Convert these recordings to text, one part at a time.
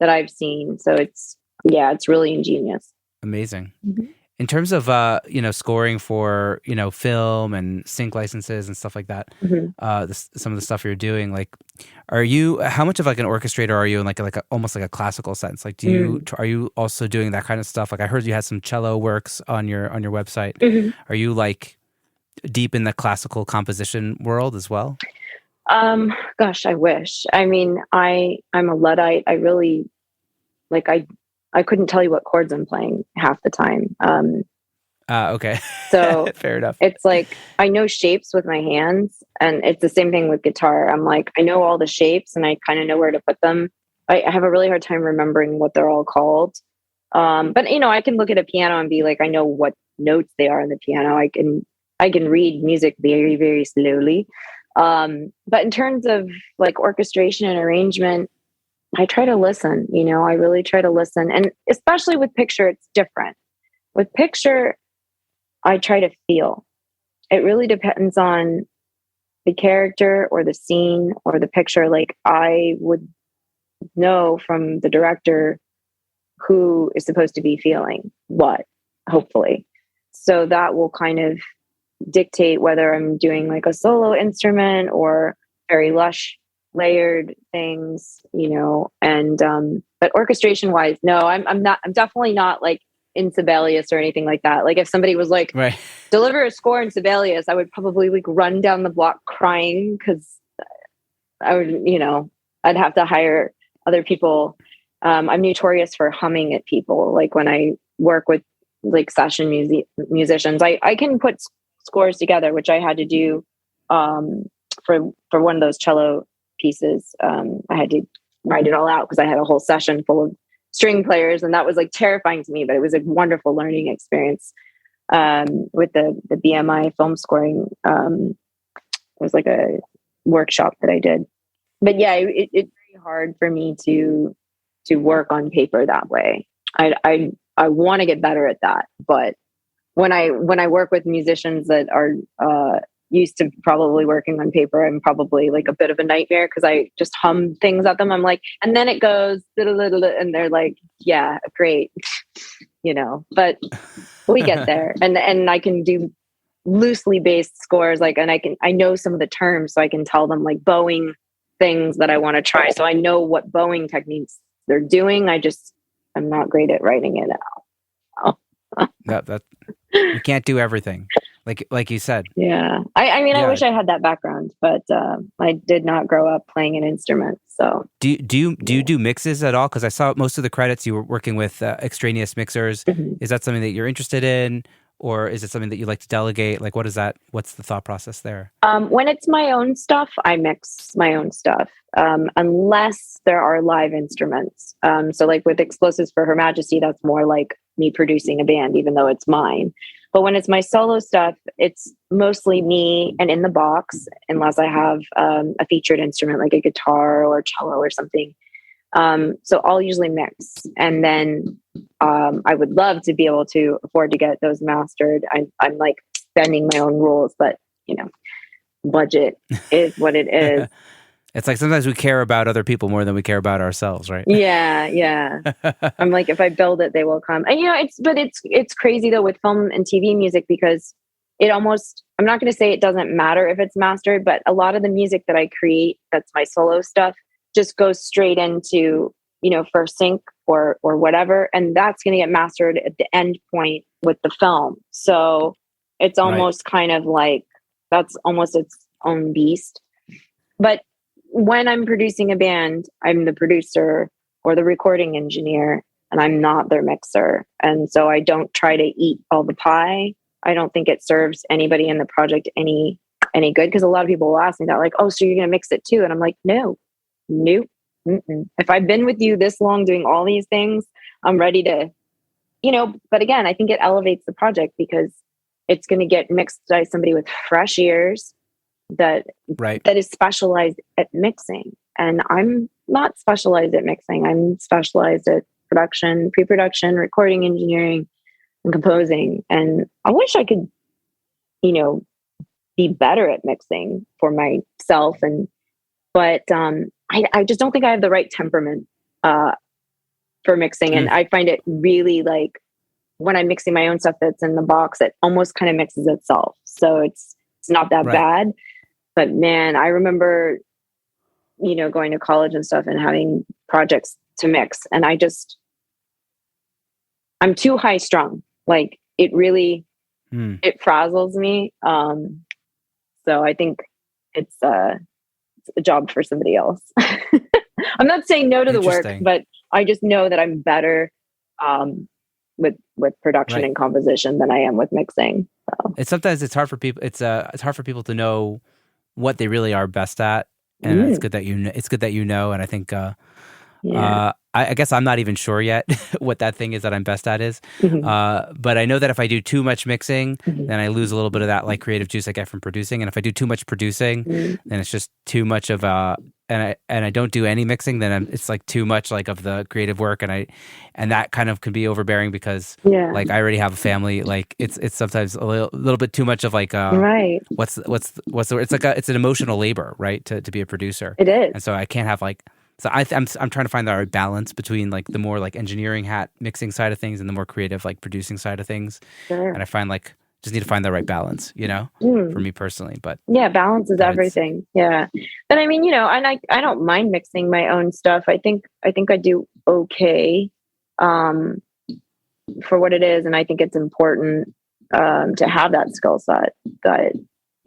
that I've seen. So it's really ingenious. Amazing. Mm-hmm. In terms of scoring for film and sync licenses and stuff like that, Mm-hmm. some of the stuff you're doing, like, are you how much of like an orchestrator are you in almost like a classical sense? Like, are you also doing that kind of stuff? Like, I heard you had some cello works on your website. Mm-hmm. Are you like deep in the classical composition world as well? Gosh, I wish. I mean, I'm a Luddite. I really like I couldn't tell you what chords I'm playing half the time. Okay. So Fair enough. it's like I know shapes with my hands, and it's the same thing with guitar. I'm like, I know all the shapes and I kind of know where to put them. I have a really hard time remembering what they're all called. But I can look at a piano and be like, I know what notes they are in the piano. I can read music very, very slowly. But in terms of like orchestration and arrangement, I try to listen, I really try to listen. And especially with picture, it's different. With picture, I try to feel. It really depends on the character or the scene or the picture. Like I would know from the director who is supposed to be feeling what, hopefully. So that will kind of dictate whether I'm doing like a solo instrument or very lush layered things, and but orchestration wise, no, I'm definitely not like in Sibelius or anything like that. Like if somebody was like, Right. deliver a score in Sibelius, I would probably like run down the block crying because I would, I'd have to hire other people. I'm notorious for humming at people. Like when I work with like session musicians, I can put scores together, which I had to do for one of those cello pieces. I had to write it all out because I had a whole session full of string players, and that was like terrifying to me, but it was a wonderful learning experience. With the BMI film scoring, it was like a workshop that I did. But yeah, it's very hard for me to work on paper that way. I want to get better at that, but when I work with musicians that are used to probably working on paper, I'm probably like a bit of a nightmare because I just hum things at them. I'm like, and then it goes, and they're like, yeah, great, but we get there, and I can do loosely based scores, like, and I know some of the terms, so I can tell them like bowing things that I want to try. So I know what bowing techniques they're doing. I'm not great at writing it out. That you can't do everything, like you said. Yeah. I mean, I Yeah. wish I had that background, but I did not grow up playing an instrument. So Do you do mixes at all? Because I saw most of the credits you were working with extraneous mixers. Mhm. Is that something that you're interested in, or is it something that you like to delegate? Like, what is that? What's the thought process there? When it's my own stuff, I mix my own stuff, unless there are live instruments. So like with Explosives for Her Majesty, that's more like me producing a band, even though it's mine. But when it's my solo stuff, it's mostly me and in the box, unless I have a featured instrument like a guitar or cello or something. So I'll usually mix. And then I would love to be able to afford to get those mastered. I'm like bending my own rules, but budget is what it is. It's like sometimes we care about other people more than we care about ourselves, right? Yeah, yeah. I'm like, if I build it, they will come. And it's crazy though with film and TV music because I'm not going to say it doesn't matter if it's mastered, but a lot of the music that I create, that's my solo stuff, just goes straight into, first sync or whatever. And that's going to get mastered at the end point with the film. So it's almost kind of like, that's almost its own beast. But when I'm producing a band, I'm the producer or the recording engineer, and I'm not their mixer. And so I don't try to eat all the pie. I don't think it serves anybody in the project any good, because a lot of people will ask me that, like, oh, so you're going to mix it too? And I'm like, no, nope. Mm-mm. If I've been with you this long doing all these things, I'm ready to, but again, I think it elevates the project because it's going to get mixed by somebody with fresh ears that is specialized at mixing. And I'm not specialized at mixing. I'm specialized at production, pre-production, recording engineering, and composing. And I wish I could, be better at mixing for myself. But I just don't think I have the right temperament for mixing. And I find it really like when I'm mixing my own stuff that's in the box, it almost kind of mixes itself. So it's not that bad. But man, I remember, going to college and stuff and having projects to mix. And I'm too high strung. Like it really, it frazzles me. So I think it's a job for somebody else. I'm not saying no to the work, but I just know that I'm better with production and composition than I am with mixing. So. It's hard for people. It's hard for people to know what they really are best at, and it's good that you know. And I think I guess I'm not even sure yet what that thing is that I'm best at is. But I know that if I do too much mixing, then I lose a little bit of that like creative juice I get from producing. And if I do too much producing, then it's just too much of and I don't do any mixing, then it's like too much like of the creative work, and that kind of can be overbearing because like I already have a family. Like it's sometimes a little bit too much of like what's the it's an emotional labor, right? To be a producer, it is, and so I can't have like. So I'm trying to find the right balance between like the more like engineering hat mixing side of things and the more creative like producing side of things. Sure. And I find like just need to find the right balance, for me personally. But balance is everything. Yeah. But I mean, and I don't mind mixing my own stuff. I think I do okay for what it is, and I think it's important to have that skill set.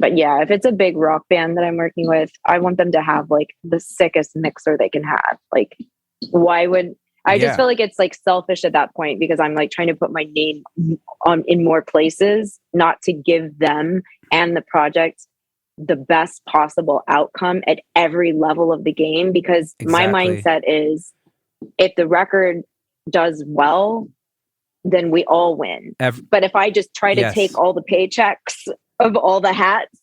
But yeah, if it's a big rock band that I'm working with, I want them to have like the sickest mixer they can have. Like, why would I just feel like it's like selfish at that point because I'm like trying to put my name in more places, not to give them and the project the best possible outcome at every level of the game. Because my mindset is if the record does well, then we all win. But if I just try to take all the paychecks of all the hats,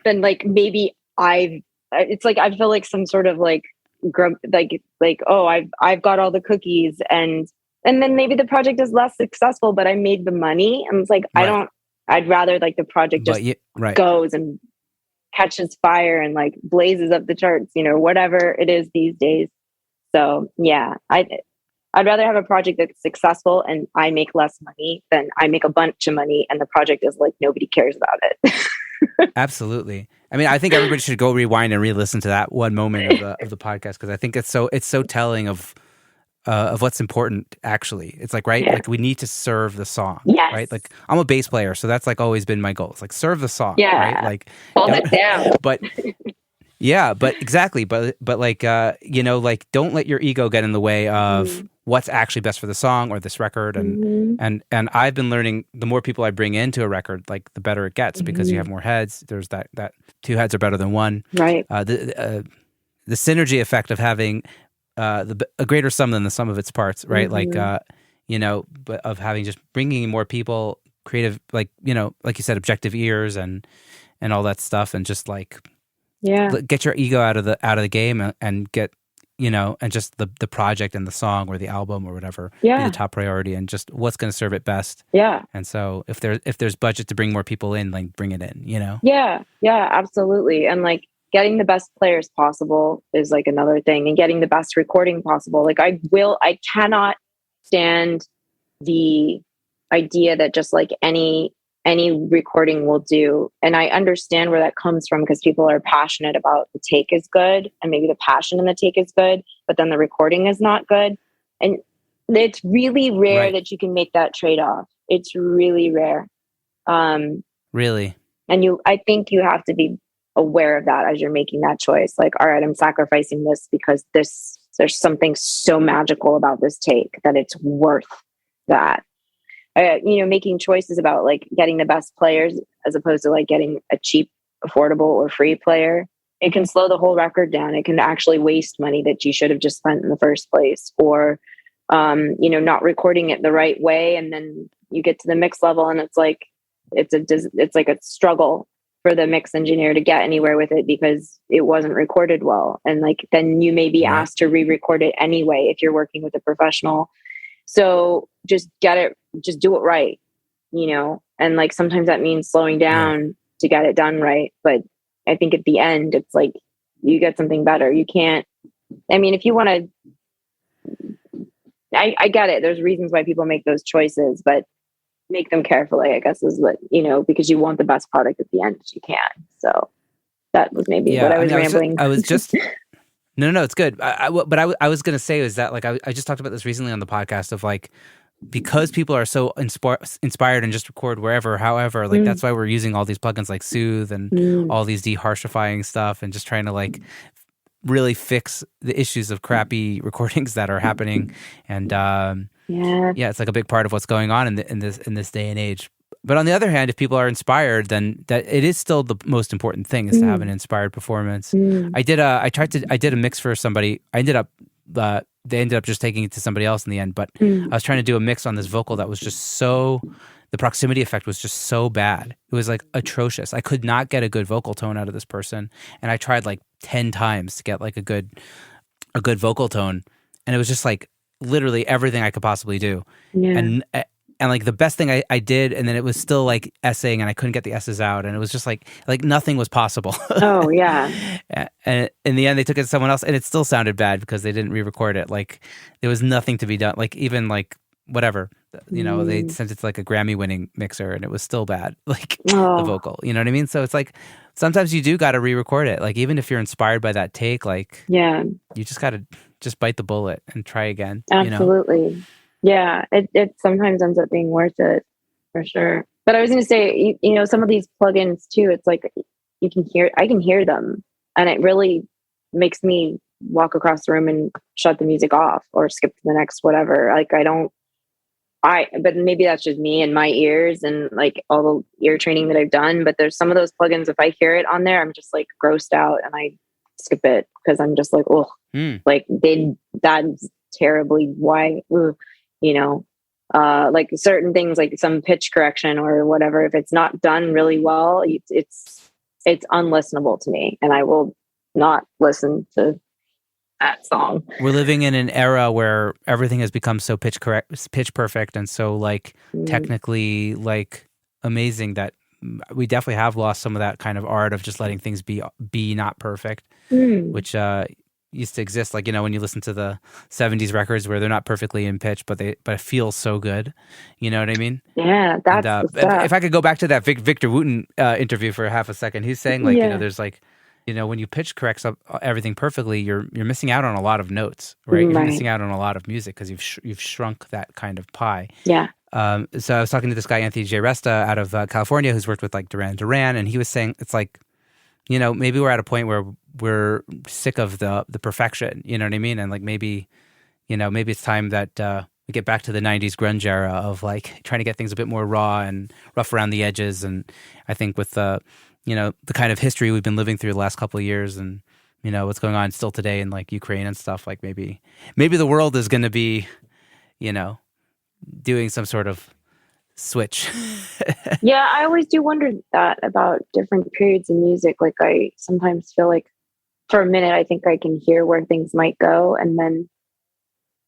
then like maybe it's like I feel like some sort of like I've got all the cookies and then maybe the project is less successful, but I made the money, and it's like I'd rather like the project just goes and catches fire and like blazes up the charts, whatever it is these days. So yeah, I'd rather have a project that's successful and I make less money than I make a bunch of money and the project is like nobody cares about it. Absolutely. I mean, I think everybody should go rewind and re-listen to that one moment of the podcast because I think it's so telling of what's important. Actually, it's like like we need to serve the song, right? Like I'm a bass player, so that's like always been my goal. It's like serve the song, right? Like hold it down, but. Yeah, but exactly. But like, like don't let your ego get in the way of what's actually best for the song or this record. And I've been learning the more people I bring into a record, like the better it gets because you have more heads. There's that two heads are better than one. Right. The synergy effect of having a greater sum than the sum of its parts, right? Like, but of having just bringing in more people, creative, like, like you said, objective ears and all that stuff. And just like, get your ego out of the game and get and just the project and the song or the album or whatever be the top priority and just what's going to serve it best. And so if there's budget to bring more people in, like bring it in. Yeah, absolutely. And like getting the best players possible is like another thing, and getting the best recording possible. Like I cannot stand the idea that just like any recording will do. And I understand where that comes from because people are passionate about the take is good and maybe the passion in the take is good, but then the recording is not good. And it's really rare that you can make that trade-off. It's really rare. Really? And I think you have to be aware of that as you're making that choice. Like, all right, I'm sacrificing this because there's something so magical about this take that it's worth that. Making choices about like getting the best players as opposed to like getting a cheap, affordable or free player. It can slow the whole record down. It can actually waste money that you should have just spent in the first place, or, not recording it the right way. And then you get to the mix level and it's like, it's like a struggle for the mix engineer to get anywhere with it because it wasn't recorded well. And like, then you may be asked to re-record it anyway, if you're working with a professional. So just do it right, and like sometimes that means slowing down to get it done right. But I think at the end, it's like you get something better. You can't, I mean, if you want to I get it. There's reasons why people make those choices, but make them carefully, I guess, is what, because you want the best product at the end as you can. So that was maybe what I was rambling. I was just no, it's good. I was going to say is that like, I just talked about this recently on the podcast of like, because people are so inspired and just record wherever, however, like that's why we're using all these plugins like Soothe and all these deharshifying stuff and just trying to like really fix the issues of crappy recordings that are happening. And it's like a big part of what's going on in this day and age. But on the other hand, if people are inspired, then that it is still the most important thing is to have an inspired performance. I did a mix for somebody. They ended up just taking it to somebody else in the end. But I was trying to do a mix on this vocal that was just the proximity effect was just so bad. It was like atrocious. I could not get a good vocal tone out of this person. And I tried like 10 times to get like a good vocal tone. And it was just like literally everything I could possibly do. Yeah. And like the best thing I did, and then it was still like essing and I couldn't get the S's out. And it was just like nothing was possible. Oh, yeah. And in the end, they took it to someone else and it still sounded bad because they didn't re-record it. Like there was nothing to be done. Like even like whatever, they sent it to like a Grammy-winning mixer and it was still bad. Like the vocal, you know what I mean? So it's like sometimes you do got to re-record it. Like even if you're inspired by that take, like you just got to just bite the bullet and try again. Absolutely. Yeah, it sometimes ends up being worth it for sure. But I was going to say, some of these plugins too, it's like I can hear them and it really makes me walk across the room and shut the music off or skip to the next whatever. Like but maybe that's just me and my ears and like all the ear training that I've done. But there's some of those plugins, if I hear it on there, I'm just like grossed out and I skip it because I'm just like, like that's terribly why, like certain things like some pitch correction or whatever, if it's not done really well, it's unlistenable to me and I will not listen to that song. We're living in an era where everything has become so pitch perfect and so like technically like amazing that we definitely have lost some of that kind of art of just letting things be not perfect, which used to exist. Like, when you listen to the 70s records where they're not perfectly in pitch, but it feels so good. You know what I mean? Yeah, that's if I could go back to that Victor Wooten interview for half a second, he's saying like, there's like, when you pitch corrects up everything perfectly, you're missing out on a lot of notes, right? You're missing out on a lot of music because you've shrunk that kind of pie. Yeah. So I was talking to this guy, Anthony J. Resta out of California, who's worked with like Duran Duran, and he was saying it's like, maybe we're at a point where we're sick of the perfection, you know what I mean? And like maybe it's time that we get back to the 90s grunge era of like trying to get things a bit more raw and rough around the edges. And I think with the kind of history we've been living through the last couple of years and, what's going on still today in like Ukraine and stuff, like maybe the world is going to be, doing some sort of switch. Yeah, I always do wonder that about different periods in music. Like I sometimes feel like for a minute, I think I can hear where things might go. And then,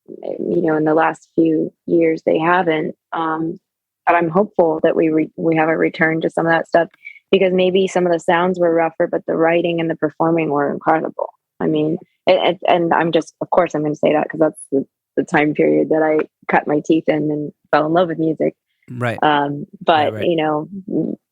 in the last few years, they haven't. But I'm hopeful that we have a return to some of that stuff because maybe some of the sounds were rougher, but the writing and the performing were incredible. I mean, and I'm just, of course, I'm going to say that because that's the time period that I cut my teeth in and fell in love with music. Right. But right.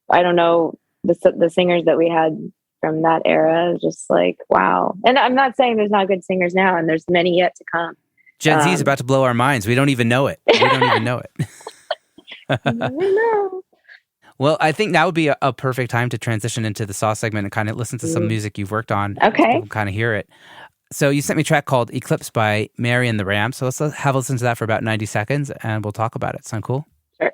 I don't know the singers that we had from that era, just like, wow. And I'm not saying there's not good singers now, and there's many yet to come. Gen Z is about to blow our minds. We don't even know it. We don't even know it. I know. Well, I think now would be a perfect time to transition into the Saw segment and kind of listen to some music you've worked on. Okay. So kind of hear it. So you sent me a track called Eclipse by Mary and the Ram. So let's have a listen to that for about 90 seconds and we'll talk about it. Sound cool? Sure.